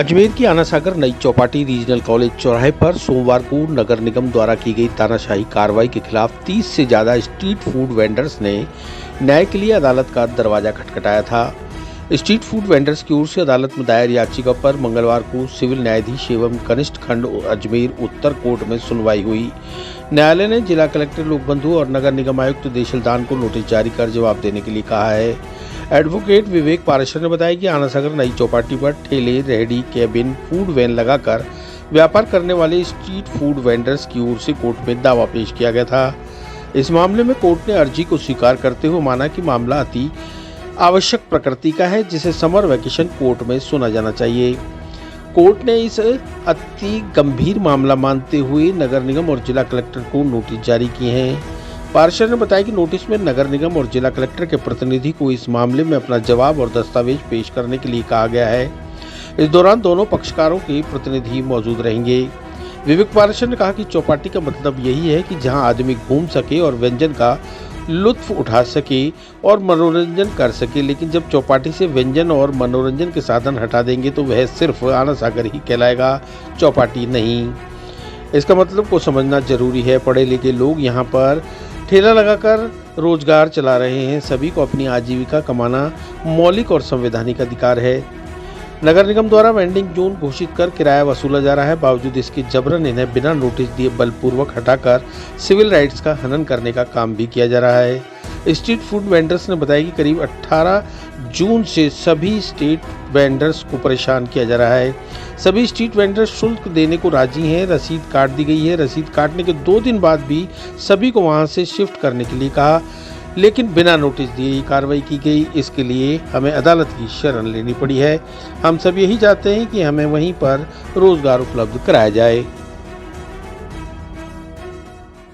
अजमेर की आना सागर नई चौपाटी रीजनल कॉलेज चौराहे पर सोमवार को नगर निगम द्वारा की गई तानाशाही कार्रवाई के खिलाफ 30 से ज्यादा स्ट्रीट फूड वेंडर्स ने न्याय के लिए अदालत का दरवाजा खटखटाया था। स्ट्रीट फूड वेंडर्स की ओर से अदालत में दायर याचिका पर मंगलवार को सिविल न्यायाधीश एवं कनिष्ठ खंड अजमेर उत्तर कोर्ट में सुनवाई हुई। न्यायालय ने जिला कलेक्टर लोकबंधु और नगर निगम आयुक्त देशलदान को नोटिस जारी कर जवाब देने के लिए कहा है। एडवोकेट विवेक पारेशर ने बताया कि आना सागर नई चौपाटी पर ठेले, रेहड़ी, केबिन, फूड वैन लगाकर व्यापार करने वाले स्ट्रीट फूड वेंडर्स की ओर से कोर्ट में दावा पेश किया गया था। इस मामले में कोर्ट ने अर्जी को स्वीकार करते हुए माना कि मामला अति आवश्यक प्रकृति का है, जिसे समर वैकेशन कोर्ट में सुना जाना चाहिए। कोर्ट ने इस अति गंभीर मामला मानते हुए नगर निगम और जिला कलेक्टर को नोटिस जारी किए हैं। पार्षद ने बताया कि नोटिस में नगर निगम और जिला कलेक्टर के प्रतिनिधि को इस मामले में अपना जवाब और दस्तावेज पेश करने के लिए कहा गया है। इस दौरान दोनों पक्षकारों के प्रतिनिधि मौजूद रहेंगे। विवेक पार्षद ने कहा कि चौपाटी का मतलब यही है कि जहां आदमी घूम सके और व्यंजन का लुत्फ उठा सके और मनोरंजन कर सके, लेकिन जब चौपाटी से व्यंजन और मनोरंजन के साधन हटा देंगे तो वह सिर्फ आना सागर ही कहलाएगा, चौपाटी नहीं। इसका मतलब को समझना जरूरी है। पढ़े लिखे लोग यहाँ पर ठेला लगाकर रोजगार चला रहे हैं। सभी को अपनी आजीविका कमाना मौलिक और संवैधानिक अधिकार है। नगर निगम द्वारा वेंडिंग जोन घोषित कर किराया वसूला जा रहा है। बावजूद इसके जबरन इन्हें बिना नोटिस दिए बलपूर्वक हटाकर सिविल राइट्स का हनन करने का काम भी किया जा रहा है। स्ट्रीट फूड वेंडर्स ने बताया कि करीब 18 जून से सभी स्ट्रीट वेंडर्स को परेशान किया जा रहा है। सभी स्ट्रीट वेंडर्स शुल्क देने को राजी हैं। रसीद काट दी गई है। रसीद काटने के 2 दिन बाद भी सभी को वहां से शिफ्ट करने के लिए कहा, लेकिन बिना नोटिस दिए ही कार्रवाई की गई। इसके लिए हमें अदालत की शरण लेनी पड़ी है। हम सब यही चाहते हैं कि हमें वहीं पर रोजगार उपलब्ध कराया जाए।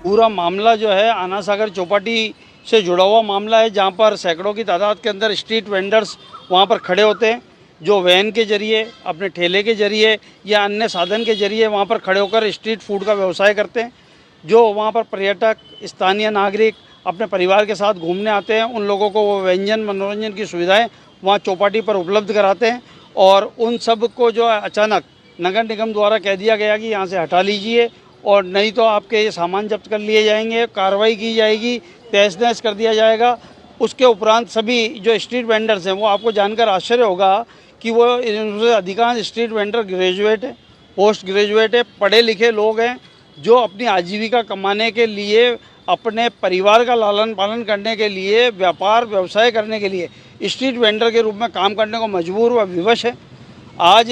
पूरा मामला जो है आना सागर चौपाटी से जुड़ा हुआ मामला है, जहां पर सैकड़ों की तादाद के अंदर स्ट्रीट वेंडर्स वहां पर खड़े होते हैं, जो वैन के जरिए, अपने ठेले के जरिए या अन्य साधन के जरिए वहां पर खड़े होकर स्ट्रीट फूड का व्यवसाय करते हैं। जो वहां पर पर्यटक, स्थानीय नागरिक अपने परिवार के साथ घूमने आते हैं, उन लोगों को वो व्यंजन, मनोरंजन की सुविधाएं वहाँ चौपाटी पर उपलब्ध कराते हैं। और उन सब को जो अचानक नगर निगम द्वारा कह दिया गया कि यहाँ से हटा लीजिए और नहीं तो आपके ये सामान जब्त कर लिए जाएंगे, कार्रवाई की जाएगी, तहस नहस कर दिया जाएगा। उसके उपरांत सभी जो स्ट्रीट वेंडर्स हैं, वो आपको जानकर आश्चर्य होगा कि वो इनमें अधिकांश स्ट्रीट वेंडर ग्रेजुएट है, पोस्ट ग्रेजुएट है, पढ़े लिखे लोग हैं, जो अपनी आजीविका कमाने के लिए, अपने परिवार का लालन पालन करने के लिए, व्यापार व्यवसाय करने के लिए स्ट्रीट वेंडर के रूप में काम करने को मजबूर व विवश है। आज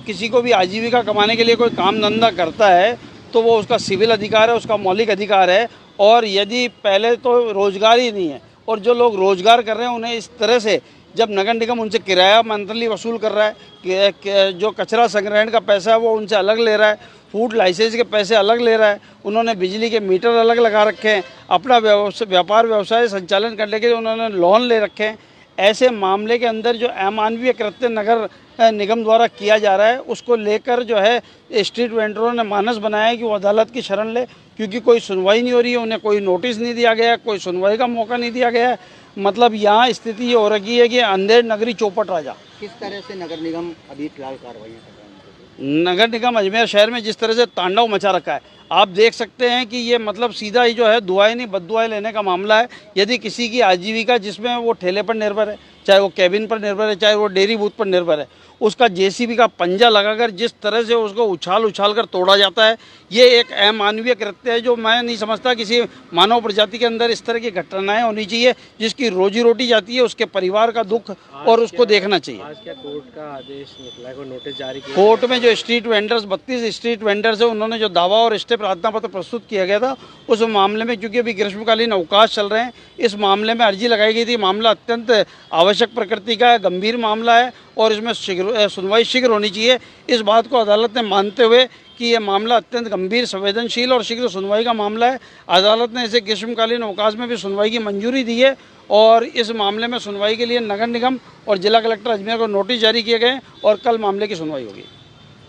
किसी को भी आजीविका कमाने के लिए कोई काम धंधा करता है तो वो उसका सिविल अधिकार है, उसका मौलिक अधिकार है। और यदि पहले तो रोजगार ही नहीं है और जो लोग रोजगार कर रहे हैं उन्हें इस तरह से, जब नगर निगम उनसे किराया मंथली वसूल कर रहा है, कि जो कचरा संग्रहण का पैसा है वो उनसे अलग ले रहा है, फूड लाइसेंस के पैसे अलग ले रहा है, उन्होंने बिजली के मीटर अलग लगा रखे हैं, अपना व्यापार व्यवसाय संचालन करने के लिए उन्होंने लोन ले रखे हैं। ऐसे मामले के अंदर जो अमानवीय कृत्य नगर निगम द्वारा किया जा रहा है, उसको लेकर जो है स्ट्रीट वेंडरों ने मानस बनाया है कि वो अदालत की शरण ले, क्योंकि कोई सुनवाई नहीं हो रही है, उन्हें कोई नोटिस नहीं दिया गया, कोई सुनवाई का मौका नहीं दिया गया है। मतलब यहाँ स्थिति ये हो रखी है कि अंधेर नगरी चौपट राजा। किस तरह से नगर निगम अभी फिलहाल कार्रवाई कर रहा है? नगर निगम अजमेर शहर में जिस तरह से तांडव मचा रखा है, आप देख सकते हैं कि ये मतलब सीधा ही जो है दुआएं नहीं बद्दुआएं लेने का मामला है। यदि किसी की आजीविका जिसमें वो ठेले पर निर्भर है, चाहे वो कैबिन पर निर्भर है, चाहे वो डेयरी बूथ पर निर्भर है, उसका जेसीबी का पंजा लगाकर जिस तरह से उसको उछाल कर तोड़ा जाता है, ये एक अमानवीय कृत्य है जो मैं नहीं समझता किसी मानव प्रजाति के अंदर इस तरह की घटनाएं होनी चाहिए। जिसकी रोजी रोटी जाती है, उसके परिवार का दुख और उसको देखना चाहिए। आज क्या कोर्ट का आदेश निकला है, कोई नोटिस जारी किया? कोर्ट में जो स्ट्रीट वेंडर्स 32 स्ट्रीट वेंडर्स है, उन्होंने जो दावा और स्टे प्रार्थना पत्र प्रस्तुत किया गया था, उस मामले में क्योंकि अभी ग्रीष्मकालीन अवकाश चल रहे हैं, इस मामले में अर्जी लगाई गई थी। मामला अत्यंत आवश्यक प्रकृति का है, गंभीर मामला है और इसमें सुनवाई शीघ्र होनी चाहिए। इस बात को अदालत ने मानते हुए कि यह मामला अत्यंत गंभीर, संवेदनशील और शीघ्र सुनवाई का मामला है, अदालत ने इसे ग्रीष्मकालीन अवकाश में भी सुनवाई की मंजूरी दी है। और इस मामले में सुनवाई के लिए नगर निगम और जिला कलेक्टर अजमेर को नोटिस जारी किए गए और कल मामले की सुनवाई होगी।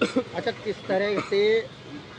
अच्छा, किस तरह से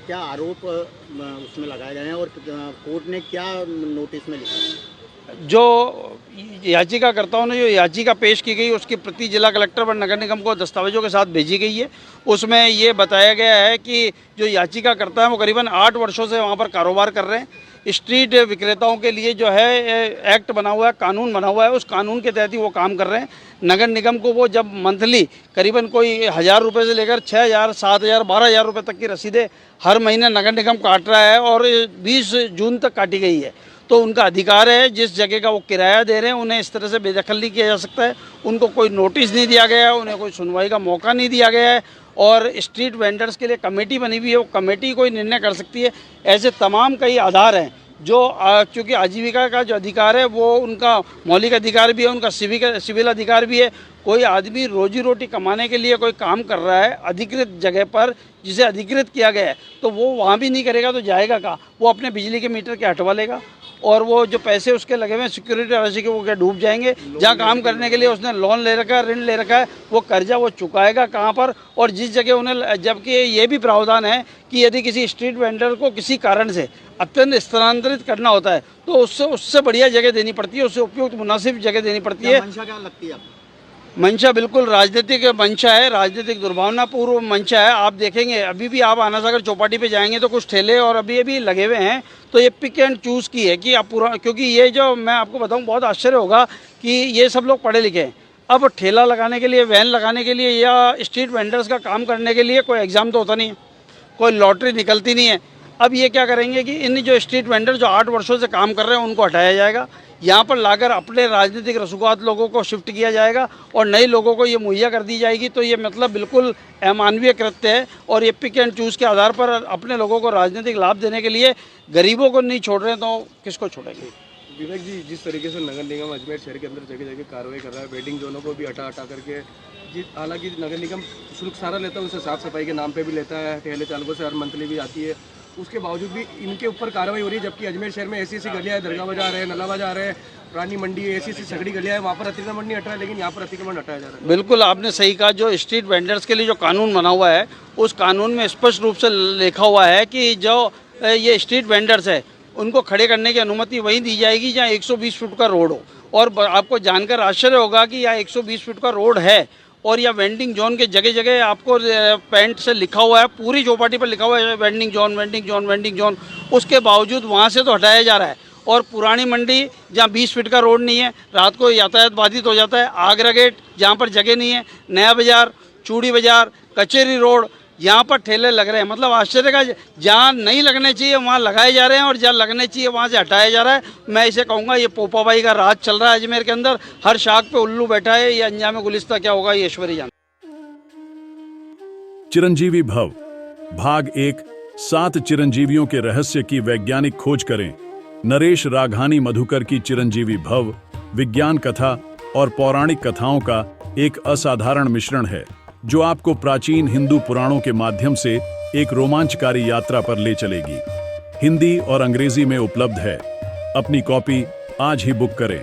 क्या आरोप उसमें लगाए गए हैं और कोर्ट ने क्या नोटिस में लिखा है? जो याचिकाकर्ताओं ने जो याचिका पेश की गई उसकी प्रति जिला कलेक्टर व नगर निगम को दस्तावेजों के साथ भेजी गई है। उसमें ये बताया गया है कि जो याचिकाकर्ता हैं वो करीबन 8 वर्षों से वहाँ पर कारोबार कर रहे हैं। स्ट्रीट विक्रेताओं के लिए जो है एक्ट बना हुआ है, कानून बना हुआ है, उस कानून के तहत ही वो काम कर रहे हैं। नगर निगम को वो जब मंथली करीबन कोई 1000 रुपये से लेकर 6000, 7000, 12000 रुपये तक की रसीदें हर महीने नगर निगम काट रहा है और 20 जून तक काटी गई है। तो उनका अधिकार है, जिस जगह का वो किराया दे रहे हैं उन्हें इस तरह से बेदखल नहीं किया जा सकता है। उनको कोई नोटिस नहीं दिया गया है, उन्हें कोई सुनवाई का मौका नहीं दिया गया है। और स्ट्रीट वेंडर्स के लिए कमेटी बनी हुई है, वो कमेटी कोई निर्णय कर सकती है। ऐसे तमाम कई आधार हैं जो चूँकि आजीविका का जो अधिकार है वो उनका मौलिक अधिकार भी है, उनका सिविल अधिकार भी है। कोई आदमी रोजी रोटी कमाने के लिए कोई काम कर रहा है अधिकृत जगह पर, जिसे अधिकृत किया गया है, तो वो वहाँ भी नहीं करेगा तो जाएगा कहाँ? वो अपने बिजली के मीटर के हटवा लेगा और वो जो पैसे उसके लगे हुए हैं सिक्योरिटी राशि के, वो क्या डूब जाएंगे? जहाँ काम करने के लिए उसने लोन ले रखा है, ऋण ले रखा है, वो कर्जा वो चुकाएगा कहाँ पर? और जिस जगह उन्हें, जबकि ये भी प्रावधान है कि यदि किसी स्ट्रीट वेंडर को किसी कारण से अत्यंत स्थानांतरित करना होता है तो उससे बढ़िया जगह देनी पड़ती है, उससे उपयुक्त मुनासिब जगह देनी पड़ती है। मंशा क्या लगती है आपको? मंशा बिल्कुल राजनीतिक मंशा है, राजनीतिक दुर्भावनापूर्व मंशा है। आप देखेंगे अभी भी आप आना सागर चौपाटी पे जाएंगे तो कुछ ठेले और अभी लगे हुए हैं, तो ये पिक एंड चूज़ की है कि आप पूरा, क्योंकि ये जो मैं आपको बताऊं बहुत आश्चर्य होगा कि ये सब लोग पढ़े लिखे हैं। अब ठेला लगाने के लिए, वैन लगाने के लिए या स्ट्रीट वेंडर्स का काम करने के लिए कोई एग्ज़ाम तो होता नहीं है, कोई लॉटरी निकलती नहीं है। अब ये क्या करेंगे कि इन जो स्ट्रीट वेंडर जो 8 वर्षों से काम कर रहे हैं उनको हटाया जाएगा, यहाँ पर लाकर अपने राजनीतिक रसूखात लोगों को शिफ्ट किया जाएगा और नए लोगों को ये मुहैया कर दी जाएगी। तो ये मतलब बिल्कुल अमानवीय कृत्य है और ये पिक एंड चूज़ के आधार पर अपने लोगों को राजनीतिक लाभ देने के लिए गरीबों को नहीं छोड़ रहे हैं, तो किसको छोड़ेंगे? विवेक जी, जिस तरीके से नगर निगम अजमेर शहर के अंदर जगह जगह कार्रवाई कर रहा है, वेटिंग जोनों को भी हटा करके, हालांकि नगर निगम शुल्क सारा लेता है, उसे साफ सफाई के नाम पे भी लेता है, ठेले चालकों से हर मंथली भी आती है, उसके बावजूद भी इनके ऊपर कार्रवाई हो रही है। जबकि अजमेर शहर में ऐसी गलियाँ है, दरगाह बाजार है, नला बाजार है, पुरानी मंडी है, ऐसी सगड़ी गलियाँ है, वहाँ पर अतिक्रमण नहीं हटा है, लेकिन यहाँ पर अतिक्रमण हटाया जा रहा है। बिल्कुल आपने सही कहा। जो स्ट्रीट वेंडर्स के लिए जो कानून बना हुआ है उस कानून में स्पष्ट रूप से लिखा हुआ है कि जो ये स्ट्रीट वेंडर्स है उनको खड़े करने की अनुमति वहीं दी जाएगी जहाँ 120 फुट का रोड हो। और आपको जानकर आश्चर्य होगा कि यहाँ 120 फुट का रोड है और या वेंडिंग जोन के जगह जगह आपको पेंट से लिखा हुआ है, पूरी चौपाटी पर लिखा हुआ है vending zone, vending zone, vending zone. उसके बावजूद वहाँ से तो हटाया जा रहा है। और पुरानी मंडी जहाँ 20 फीट का रोड नहीं है, रात को यातायात बाधित हो जाता है। आगरा गेट जहाँ पर जगह नहीं है, नया बाज़ार, चूड़ी बाज़ार, कचेरी रोड, यहाँ पर ठेले लग रहे हैं। मतलब आश्चर्य का, जहाँ नहीं लगने चाहिए वहाँ लगाए जा रहे हैं और जहाँ लगने चाहिए वहाँ से हटाया जा रहा है। मैं इसे कहूँगा ये पोपाबाई का राज चल रहा है अजमेर के अंदर। हर शाख पे उल्लू बैठा है, ये अंजाम गुलिस्ता क्या होगा ये ईश्वरी जानता। चिरंजीवी भव भाग 1 7 चिरंजीवियों के रहस्य की वैज्ञानिक खोज करें। नरेश राघानी मधुकर की चिरंजीवी भव विज्ञान कथा और पौराणिक कथाओं का एक असाधारण मिश्रण है जो आपको प्राचीन हिंदू पुराणों के माध्यम से एक रोमांचकारी यात्रा पर ले चलेगी। हिंदी और अंग्रेजी में उपलब्ध है। अपनी कॉपी आज ही बुक करें।